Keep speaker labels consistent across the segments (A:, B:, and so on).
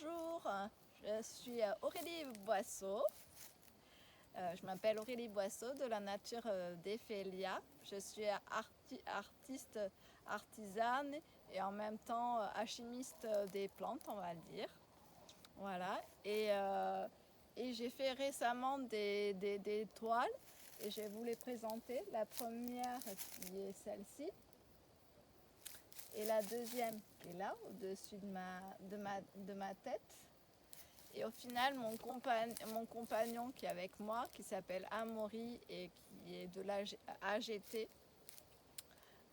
A: Bonjour, je suis Aurélie Boisseau. Je m'appelle Aurélie Boisseau de la nature d'Ephélia. Je suis artiste artisane et en même temps alchimiste des plantes, on va dire. Voilà. Et j'ai fait récemment des toiles et je vais vous les présenter. La première qui est celle-ci. Et la deuxième qui est là, au-dessus de ma tête. Et au final, mon compagnon qui est avec moi, qui s'appelle Amaury et qui est de l'AGT,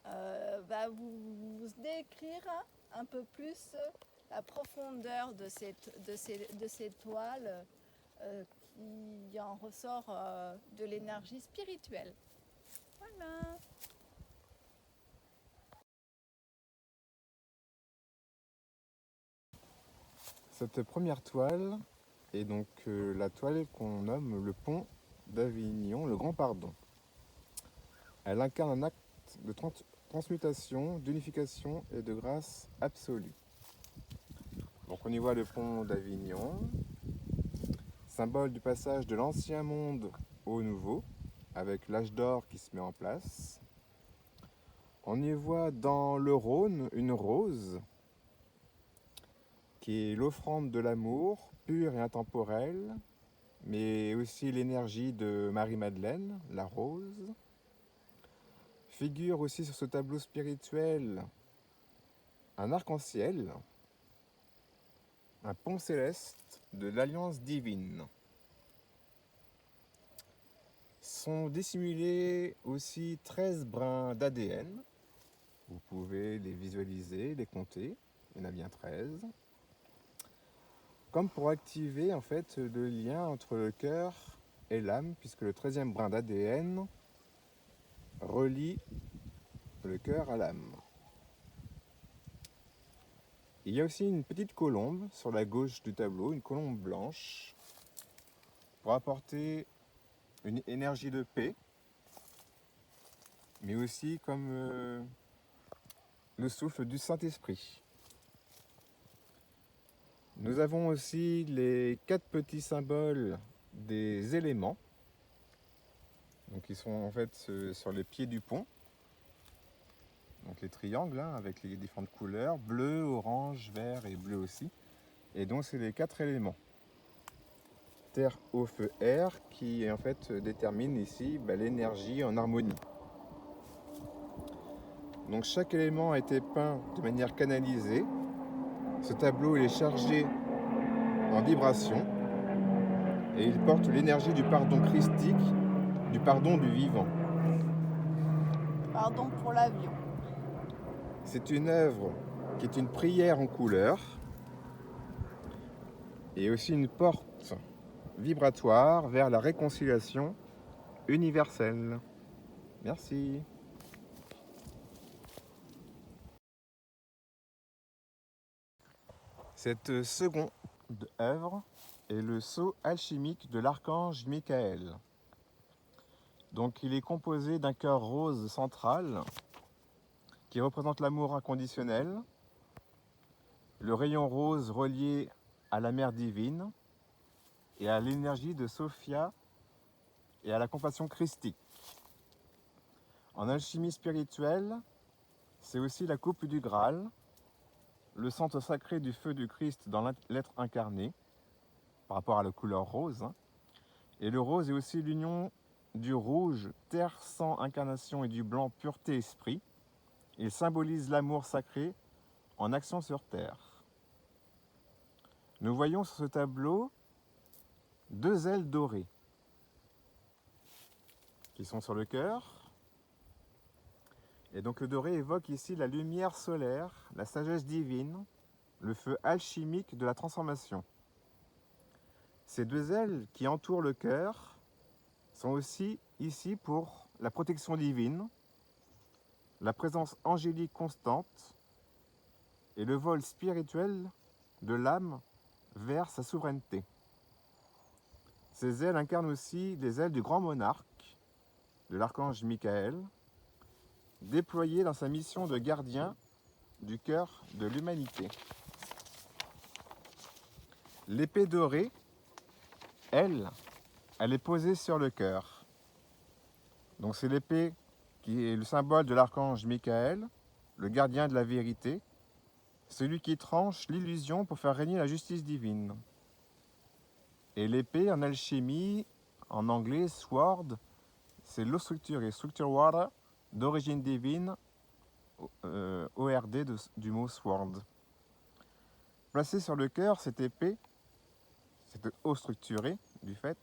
A: va vous décrire un peu plus la profondeur de ces toiles qui en ressort de l'énergie spirituelle. Voilà.
B: Cette première toile est donc la toile qu'on nomme le pont d'Avignon, le Grand Pardon. Elle incarne un acte de transmutation, d'unification et de grâce absolue. Donc on y voit le pont d'Avignon, symbole du passage de l'ancien monde au nouveau, avec l'âge d'or qui se met en place. On y voit dans le Rhône une rose, qui est l'offrande de l'amour, pur et intemporel, mais aussi l'énergie de Marie-Madeleine, la rose. Figure aussi sur ce tableau spirituel un arc-en-ciel, un pont céleste de l'Alliance divine. Sont dissimulés aussi 13 brins d'ADN. Vous pouvez les visualiser, les compter. Il y en a bien 13. Comme pour activer en fait le lien entre le cœur et l'âme, puisque le 13e brin d'ADN relie le cœur à l'âme. Il y a aussi une petite colombe sur la gauche du tableau, une colombe blanche, pour apporter une énergie de paix, mais aussi comme le souffle du Saint-Esprit. Nous avons aussi les 4 petits symboles des éléments, donc ils sont en fait sur les pieds du pont. Donc les triangles avec les différentes couleurs, bleu, orange, vert et bleu aussi. Et donc c'est les 4 éléments. Terre, eau, feu, air qui en fait détermine ici l'énergie en harmonie. Donc chaque élément a été peint de manière canalisée. Ce tableau il est chargé en vibration et il porte l'énergie du pardon christique, du pardon du vivant.
A: Pardon pour l'avion.
B: C'est une œuvre qui est une prière en couleur et aussi une porte vibratoire vers la réconciliation universelle. Merci. Cette seconde œuvre est le sceau alchimique de l'archange Michael. Donc il est composé d'un cœur rose central qui représente l'amour inconditionnel, le rayon rose relié à la mère divine et à l'énergie de Sophia et à la compassion christique. En alchimie spirituelle, c'est aussi la coupe du Graal, le centre sacré du feu du Christ dans l'être incarné, par rapport à la couleur rose. Et le rose est aussi l'union du rouge, terre, sang, incarnation, et du blanc, pureté, esprit. Il symbolise l'amour sacré en action sur terre. Nous voyons sur ce tableau 2 ailes dorées qui sont sur le cœur. Et donc le doré évoque ici la lumière solaire, la sagesse divine, le feu alchimique de la transformation. Ces 2 ailes qui entourent le cœur sont aussi ici pour la protection divine, la présence angélique constante et le vol spirituel de l'âme vers sa souveraineté. Ces ailes incarnent aussi les ailes du grand monarque, de l'archange Michael, déployé dans sa mission de gardien du cœur de l'humanité. L'épée dorée, elle est posée sur le cœur. Donc c'est l'épée qui est le symbole de l'archange Michael, le gardien de la vérité, celui qui tranche l'illusion pour faire régner la justice divine. Et l'épée en alchimie, en anglais, sword, c'est l'eau structurée, structure water, d'origine divine, ORD du mot sword. Placée sur le cœur, cette épée, cette eau structurée, du fait,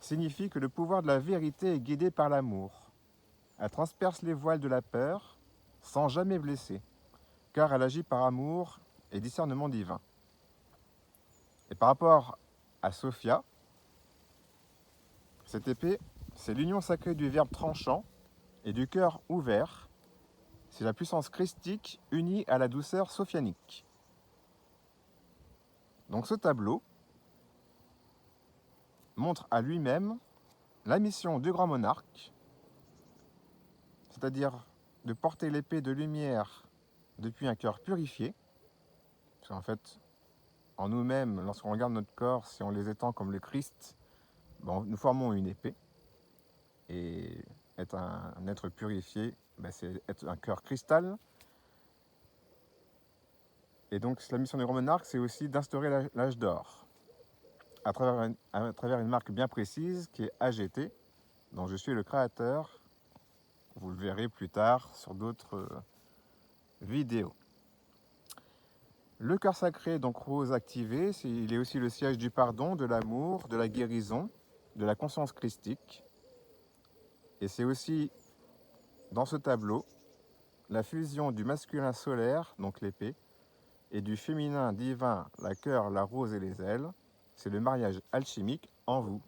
B: signifie que le pouvoir de la vérité est guidé par l'amour. Elle transperce les voiles de la peur sans jamais blesser, car elle agit par amour et discernement divin. Et par rapport à Sophia, cette épée, c'est l'union sacrée du verbe tranchant et du cœur ouvert. C'est la puissance christique unie à la douceur sophianique. Donc ce tableau montre à lui-même la mission du grand monarque, c'est-à-dire de porter l'épée de lumière depuis un cœur purifié, parce qu'en fait, en nous-mêmes, lorsqu'on regarde notre corps, si on les étend comme le Christ, nous formons une épée. Et être un être purifié, c'est être un cœur cristal. Et donc la mission du grand monarque, c'est aussi d'instaurer l'âge d'or, à travers une marque bien précise qui est AGT, dont je suis le créateur. Vous le verrez plus tard sur d'autres vidéos. Le cœur sacré, donc rose activé, il est aussi le siège du pardon, de l'amour, de la guérison, de la conscience christique. Et c'est aussi, dans ce tableau, la fusion du masculin solaire, donc l'épée, et du féminin divin, la cœur, la rose et les ailes. C'est le mariage alchimique en vous.